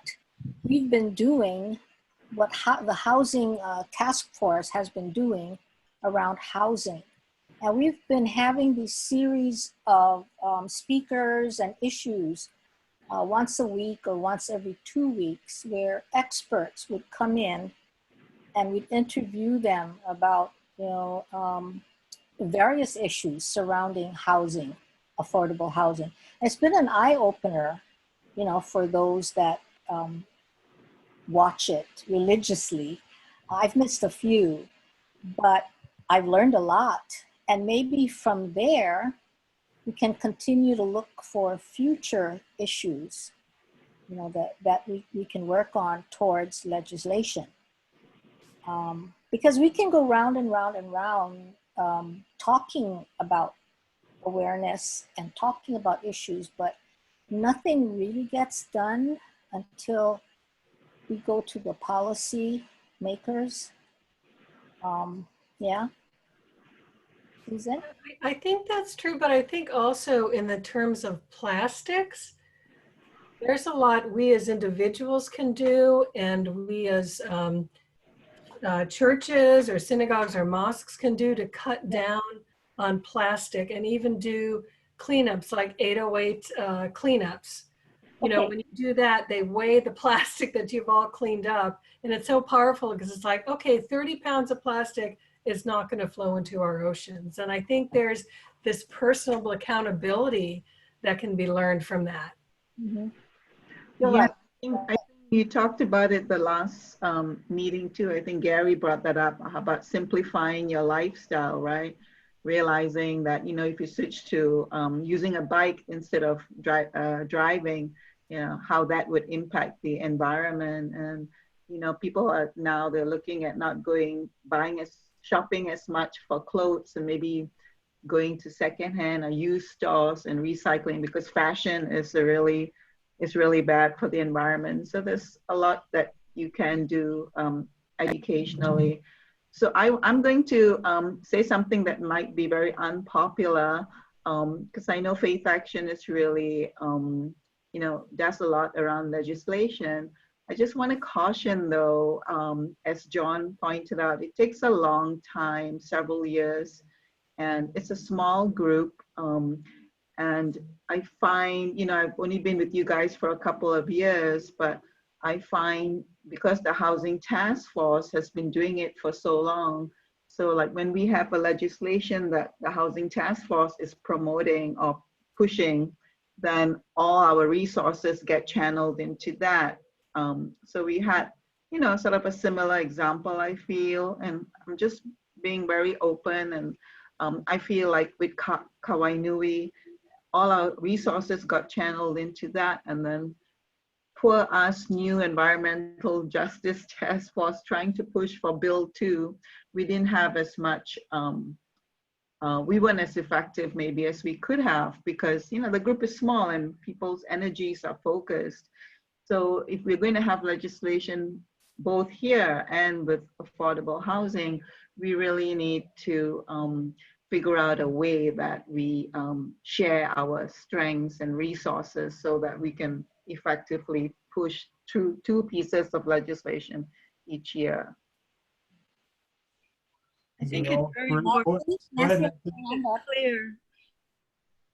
Speaker 3: we've been doing, what the housing task force has been doing around housing. And we've been having these series of speakers and issues once a week or once every 2 weeks, where experts would come in and we'd interview them about, various issues surrounding housing, affordable housing. It's been an eye-opener, for those that watch it religiously. I've missed a few, but I've learned a lot. And maybe from there, we can continue to look for future issues, you know, that we can work on towards legislation. Because we can go round and round and round talking about awareness and talking about issues, but nothing really gets done until we go to the policy makers. Yeah. Susan?
Speaker 9: I think that's true, but I think also in the terms of plastics, there's a lot we as individuals can do, and we as churches or synagogues or mosques can do to cut down on plastic and even do cleanups like 808 cleanups. You know, when you do that, they weigh the plastic that you've all cleaned up. And it's so powerful because it's like, okay, 30 pounds of plastic is not going to flow into our oceans. And I think there's this personal accountability that can be learned from that.
Speaker 3: Mm-hmm.
Speaker 6: Yeah, I think you talked about it the last meeting too. I think Gary brought that up about simplifying your lifestyle, right? Realizing that, you know, if you switch to using a bike instead of driving, you know, how that would impact the environment. And, you know, people are now, they're looking at not shopping as much for clothes and maybe going to secondhand or used stores and recycling, because fashion is really bad for the environment. So there's a lot that you can do educationally. So I'm going to say something that might be very unpopular, because I know Faith Action is really, you know, does a lot around legislation. I just want to caution though, as John pointed out, it takes a long time, several years, and it's a small group. And I find, you know, I've only been with you guys for a couple of years, but I find because the Housing Task Force has been doing it for so long, so like when we have a legislation that the Housing Task Force is promoting or pushing, then all our resources get channeled into that. So we had, you know, sort of a similar example, I feel, and I'm just being very open. And I feel like with Kawainui, all our resources got channeled into that, and then poor us new environmental justice task force trying to push for Bill 2, we didn't have as much, we weren't as effective maybe as we could have, because, you know, the group is small and people's energies are focused. So if we're going to have legislation both here and with affordable housing, we really need to figure out a way that we share our strengths and resources so that we can effectively push through 2 pieces of legislation each year.
Speaker 5: I think it's very important to clear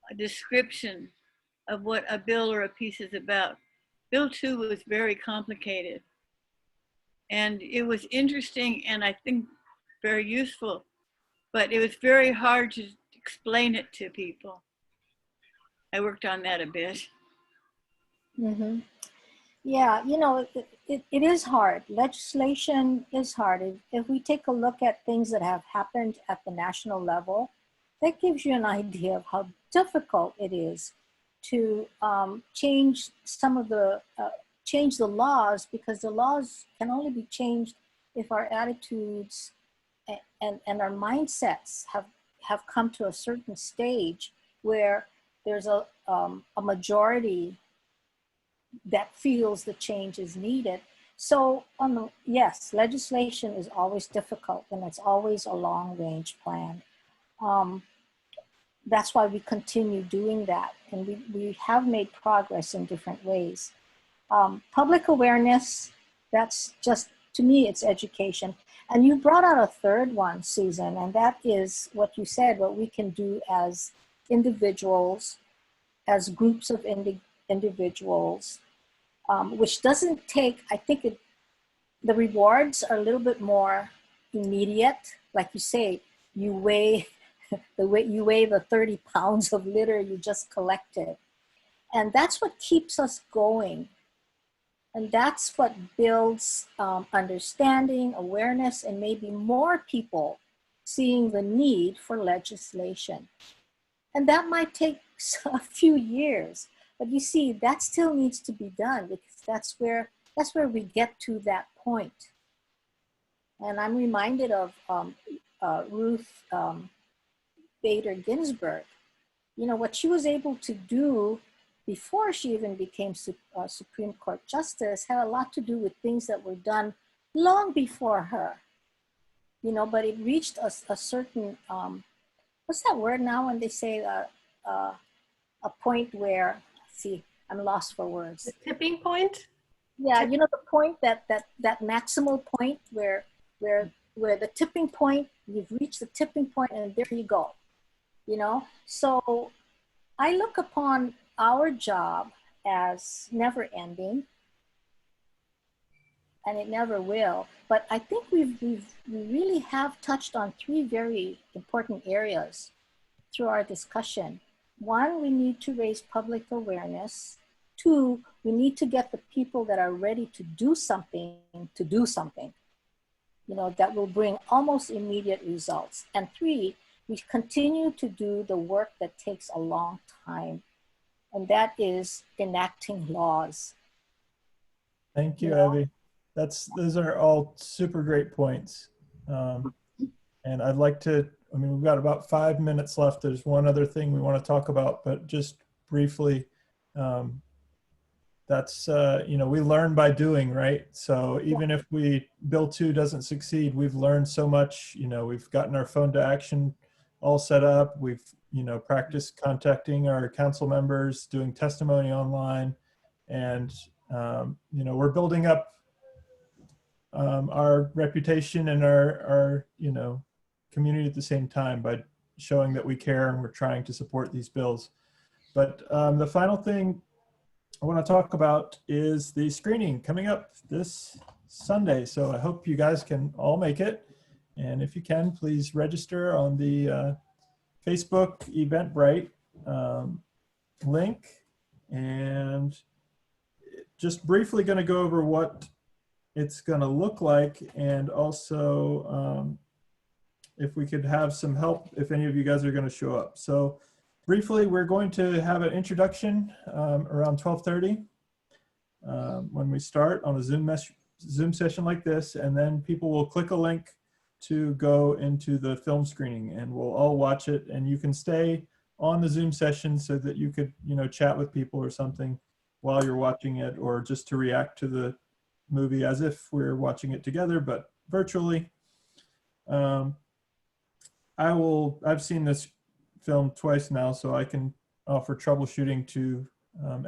Speaker 5: a description of what a bill or a piece is about. Bill 2 was very complicated, and it was interesting and I think very useful, but it was very hard to explain it to people. I worked on that a bit.
Speaker 3: Mm-hmm. Yeah, you know, it is hard. Legislation is hard. If we take a look at things that have happened at the national level, that gives you an idea of how difficult it is to change some of the, change the laws, because the laws can only be changed if our attitudes and our mindsets have come to a certain stage where there's a majority that feels the change is needed. So yes, legislation is always difficult, and it's always a long range plan. That's why we continue doing that, and we have made progress in different ways. Public awareness, that's just, to me, it's education. And you brought out a third one, Susan, and that is what you said, what we can do as individuals, as groups of individuals, which doesn't take, I think the rewards are a little bit more immediate. Like you say, you weigh the 30 pounds of litter you just collected. And that's what keeps us going. And that's what builds understanding, awareness, and maybe more people seeing the need for legislation. And that might take a few years, but you see, that still needs to be done because that's where we get to that point. And I'm reminded of Ruth Bader Ginsburg. You know, what she was able to do before she even became Supreme Court Justice had a lot to do with things that were done long before her. You know, but it reached a certain, what's that word now when they say a point where, see, I'm lost for words.
Speaker 9: The tipping point?
Speaker 3: Yeah, you know, the point that maximal point where the tipping point, you've reached the tipping point and there you go, you know? So I look upon our job as never ending, and it never will. But I think we really have touched on 3 very important areas through our discussion. 1, we need to raise public awareness. 2, we need to get the people that are ready to do something, you know, that will bring almost immediate results. And 3, we continue to do the work that takes a long time, and that is enacting laws.
Speaker 4: Thank you, Evie. Those are all super great points. And I'd like to, I mean, we've got about 5 minutes left. There's one other thing we want to talk about, but just briefly, that's, you know, we learn by doing, right? So even if Bill 2 doesn't succeed, we've learned so much. You know, we've gotten our phone to action all set up. We've, you know, practiced contacting our council members, doing testimony online, and, you know, we're building up our reputation and our, you know, community at the same time by showing that we care and we're trying to support these bills. But the final thing I want to talk about is the screening coming up this Sunday. So I hope you guys can all make it. And if you can, please register on the Facebook Eventbrite link. And just briefly going to go over what it's going to look like, and also if we could have some help if any of you guys are going to show up. So briefly, we're going to have an introduction around 12:30 when we start on a Zoom session like this, and then people will click a link to go into the film screening, and we'll all watch it. And you can stay on the Zoom session so that you could, you know, chat with people or something while you're watching it, or just to react to the movie as if we're watching it together, but virtually. I've seen this film twice now, so I can offer troubleshooting to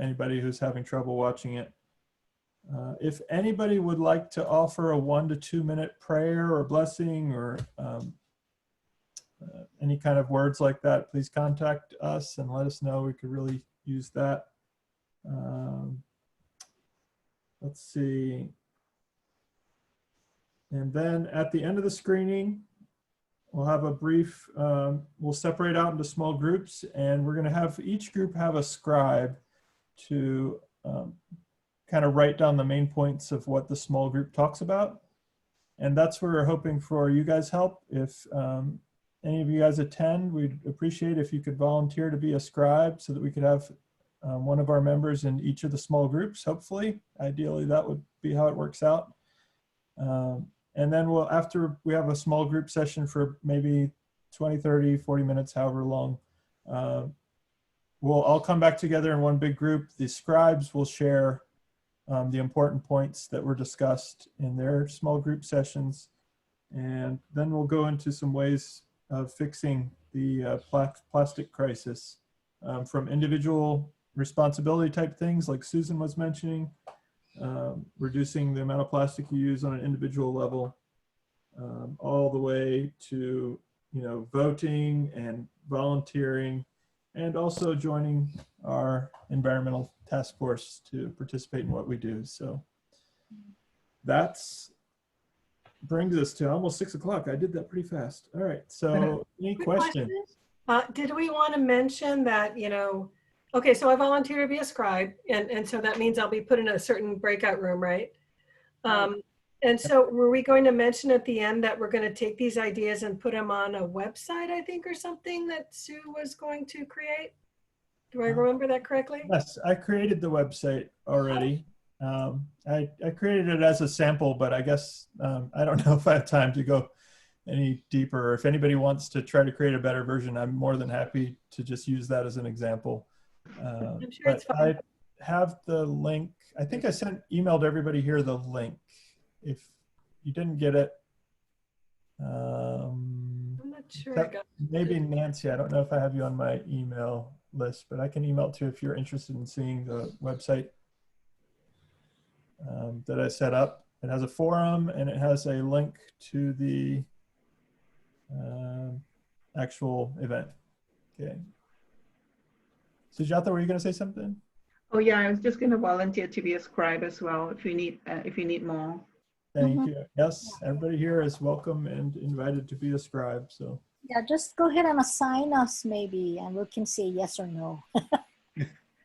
Speaker 4: anybody who's having trouble watching it. If anybody would like to offer a 1 to 2 minute prayer or blessing or any kind of words like that, please contact us and let us know. We could really use that. Let's see. And then at the end of the screening, we'll have a brief, we'll separate out into small groups, and we're going to have each group have a scribe to kind of write down the main points of what the small group talks about. And that's where we're hoping for you guys' help. If any of you guys attend, we'd appreciate if you could volunteer to be a scribe so that we could have one of our members in each of the small groups, hopefully. Ideally, that would be how it works out. And then after we have a small group session for maybe 20, 30, 40 minutes, however long, we'll all come back together in one big group. The scribes will share the important points that were discussed in their small group sessions. And then we'll go into some ways of fixing the plastic crisis, from individual responsibility type things like Susan was mentioning, reducing the amount of plastic you use on an individual level, all the way to, you know, voting and volunteering, and also joining our environmental task force to participate in what we do. So that's brings us to almost 6 o'clock. I did that pretty fast. All right. So any questions?
Speaker 9: Did we want to mention that, you know, okay, so I volunteer to be a scribe, and so that means I'll be put in a certain breakout room, right? And so were we going to mention at the end that we're going to take these ideas and put them on a website, I think, or something that Sue was going to create? Do I remember that correctly?
Speaker 4: Yes, I created the website already. I created it as a sample, but I guess I don't know if I have time to go any deeper. If anybody wants to try to create a better version, I'm more than happy to just use that as an example.
Speaker 9: I'm sure
Speaker 4: But
Speaker 9: it's fine.
Speaker 4: I have the link. I think I emailed everybody here the link. If you didn't get it,
Speaker 9: I'm not sure I got
Speaker 4: maybe Nancy. I don't know if I have you on my email list, but I can email it to you if you're interested in seeing the website that I set up. It has a forum and it has a link to the actual event. Okay. Sujata, were you going to say something?
Speaker 6: Oh yeah, I was just going to volunteer to be a scribe as well if you need more.
Speaker 4: Thank you. Yes, everybody here is welcome and invited to be a scribe. So
Speaker 3: Yeah, just go ahead and assign us maybe, and we can say yes or no.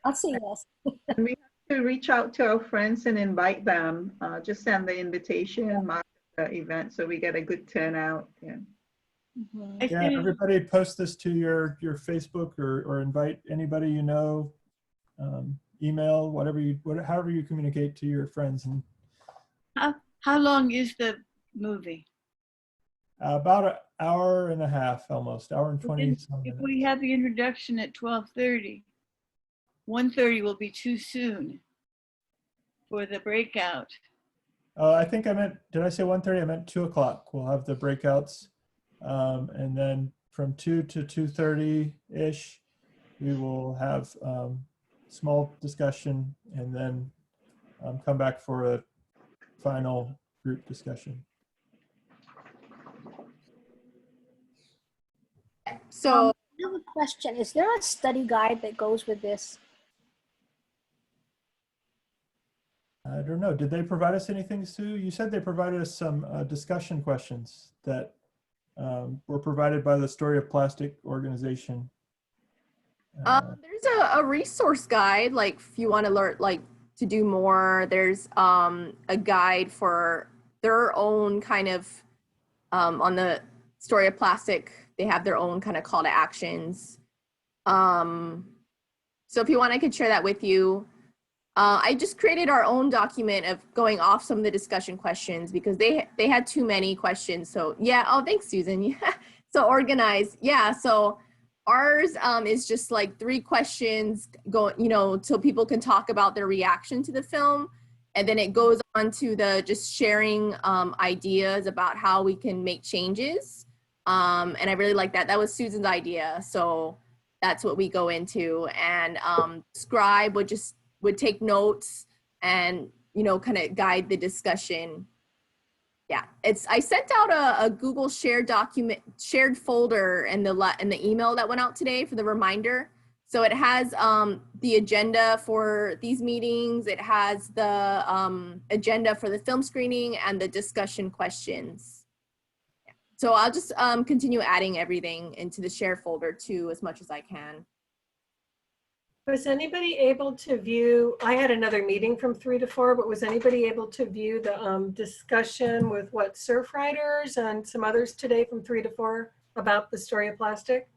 Speaker 3: I'll say yes.
Speaker 6: And we have to reach out to our friends and invite them. Just send the invitation, mark the event, so we get a good turnout. Yeah.
Speaker 3: Mhm.
Speaker 4: yeah, everybody post this to your Facebook or invite anybody you know, email, however you communicate to your friends. And
Speaker 5: How long is the movie?
Speaker 4: about an hour and a half, almost hour and 20 some
Speaker 5: If
Speaker 4: minutes.
Speaker 5: we have the introduction at 12:30, 1:30 will be too soon for the breakout.
Speaker 4: I think I meant, did I say 1:30? I meant 2 o'clock. We'll have the breakouts. And then from 2 to 2:30-ish, we will have small discussion and then come back for a final group discussion.
Speaker 10: So
Speaker 3: I have a question. Is there a study guide that goes with this?
Speaker 4: I don't know. Did they provide us anything, Sue? You said they provided us some discussion questions that were provided by the Story of Plastic organization.
Speaker 10: there's a resource guide, like if you want to learn, like to do more, there's a guide for their own kind of, on the Story of Plastic, they have their own kind of call to actions. So if you want, I could share that with you. I just created our own document of going off some of the discussion questions because they had too many questions. So yeah, oh, thanks, Susan. Yeah, so organized. Yeah, so ours is just like 3 questions going, so people can talk about their reaction to the film. And then it goes on to the just sharing ideas about how we can make changes. And I really like that. That was Susan's idea. So that's what we go into. And Scribe would take notes and, kind of guide the discussion. Yeah, I sent out a Google shared folder in the email that went out today for the reminder. So it has the agenda for these meetings. It has the agenda for the film screening and the discussion questions. Yeah. So I'll just continue adding everything into the share folder too, as much as I can.
Speaker 9: Was anybody able to view, I had another meeting from 3 to 4, but was anybody able to view the discussion with surf riders and some others today from 3 to 4 about the Story of Plastic?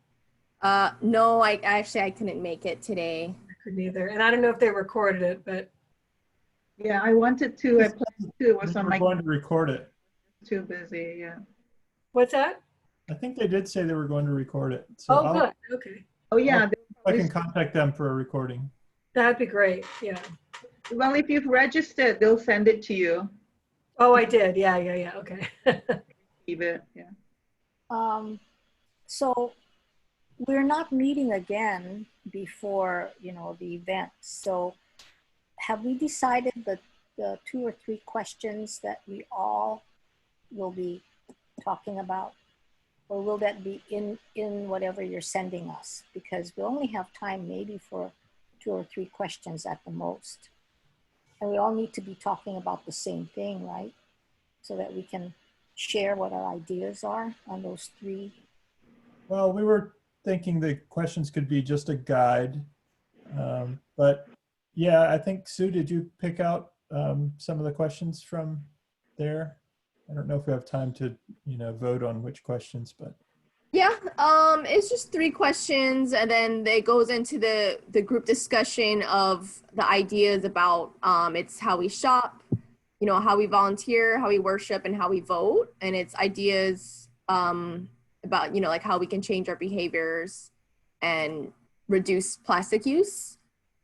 Speaker 10: No, I couldn't make it today.
Speaker 9: I couldn't either. And I don't know if they recorded it, but.
Speaker 6: Yeah, I wanted to. I planned to. It was on my.
Speaker 4: Going to record it.
Speaker 6: Too busy. Yeah.
Speaker 9: What's that?
Speaker 4: I think they did say they were going to record it. So
Speaker 9: good. Okay.
Speaker 6: Oh yeah.
Speaker 4: I can contact them for a recording.
Speaker 9: That'd be great. Yeah.
Speaker 6: Well, if you've registered, they'll send it to you.
Speaker 9: Oh, I did. Yeah. Okay.
Speaker 6: Keep it. Yeah.
Speaker 3: So we're not meeting again before, the event. So have we decided the 2 or 3 questions that we all will be talking about? Or will that be in whatever you're sending us? Because we only have time maybe for 2 or 3 questions at the most. And we all need to be talking about the same thing, right? So that we can share what our ideas are on those 3.
Speaker 4: Well, we were thinking the questions could be just a guide. But yeah, I think, Sue, did you pick out some of the questions from there? I don't know if we have time to, vote on which questions, but.
Speaker 10: Yeah, it's just 3 questions, and then it goes into the group discussion of the ideas about it's how we shop, how we volunteer, how we worship, and how we vote, and it's ideas about like how we can change our behaviors and reduce plastic use.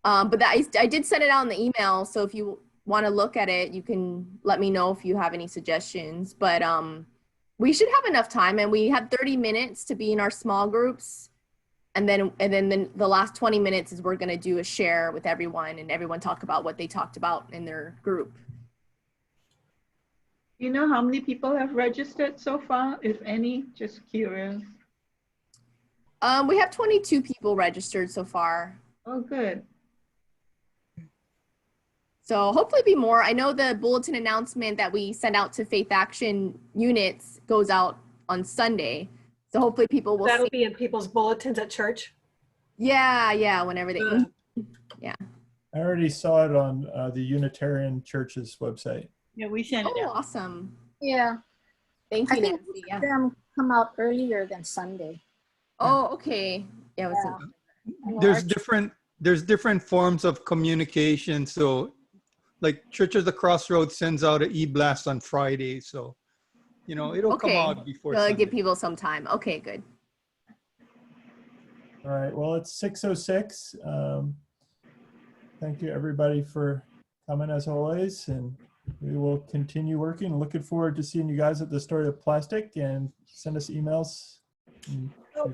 Speaker 10: But I did send it out in the email, so if you want to look at it, you can let me know if you have any suggestions. But we should have enough time, and we have 30 minutes to be in our small groups. And then the last 20 minutes is we're going to do a share with everyone, and everyone talk about what they talked about in their group.
Speaker 6: You know how many people have registered so far, if any? Just curious.
Speaker 10: We have 22 people registered so far.
Speaker 6: Oh, good.
Speaker 10: So hopefully be more. I know the bulletin announcement that we send out to Faith Action units goes out on Sunday. So hopefully people will
Speaker 9: That'll
Speaker 10: see.
Speaker 9: be in people's bulletins at church.
Speaker 10: Yeah, whenever they, yeah.
Speaker 4: I already saw it on the Unitarian Church's website.
Speaker 5: Yeah, we sent it
Speaker 10: Oh,
Speaker 5: out.
Speaker 10: awesome.
Speaker 3: Yeah,
Speaker 10: Thank
Speaker 3: I
Speaker 10: you,
Speaker 3: think
Speaker 10: Nancy. Yeah.
Speaker 3: them come out earlier than Sunday.
Speaker 10: Oh, okay. Yeah, it was
Speaker 3: Yeah.
Speaker 2: There's different forms of communication. So like Church of the Crossroads sends out an e-blast on Friday. So, it'll come
Speaker 10: okay.
Speaker 2: out before
Speaker 10: So
Speaker 2: Sunday.
Speaker 10: give people some time. Okay, good.
Speaker 4: All right, well, it's 6:06. Thank you, everybody, for coming as always, and we will continue working. Looking forward to seeing you guys at the Story of Plastic, and send us emails.
Speaker 9: Oh,